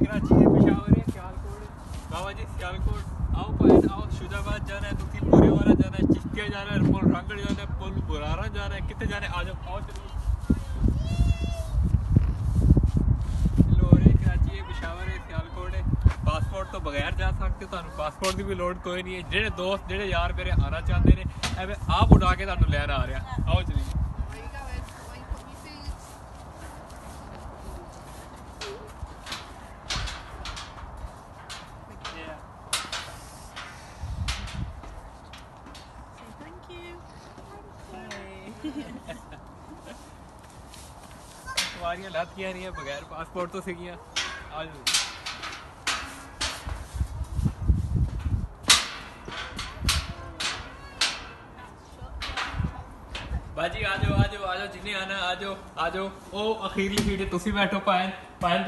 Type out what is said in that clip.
कराची है, पेशावर है, सियालकोट बाबा जी सियालकोट आओ भाई आओ। शुजाबाद जाना है, दुखी पूरे वाला जाना है, चिश्तिया जाना है, पुल रांगड़ जाना है, पुल बुरारा जाना है, कितने जाने आ जाओ आओ चलिए। लाहौर है, कराची है, पेशावर है, सियालकोट है। पासपोर्ट तो बगैर जा सकते, ਤੁਹਾਨੂੰ ਪਾਸਪੋਰਟ ਦੀ ਵੀ ਲੋੜ ਕੋਈ ਨਹੀਂ ਹੈ। ਜਿਹੜੇ ਦੋਸਤ ਜਿਹੜੇ ਯਾਰ ਮੇਰੇ ਆਣਾ ਚਾਹੁੰਦੇ ਨੇ ਐਵੇਂ ਆਪ ਉਡਾ ਕੇ ਤੁਹਾਨੂੰ ਲੈਣ ਆ ਰਿਹਾ। ਆਓ ਚਲੀਏ। सवारियां लातियां नहीं है बगैर पासपोर्ट तो सीगियां। आ जाओ बाजी आ जाओ आ जाओ आ जाओ जिन्हें आना आ जाओ आ जाओ। ओ अखीरली सीट तुसी बैठो पायन पायन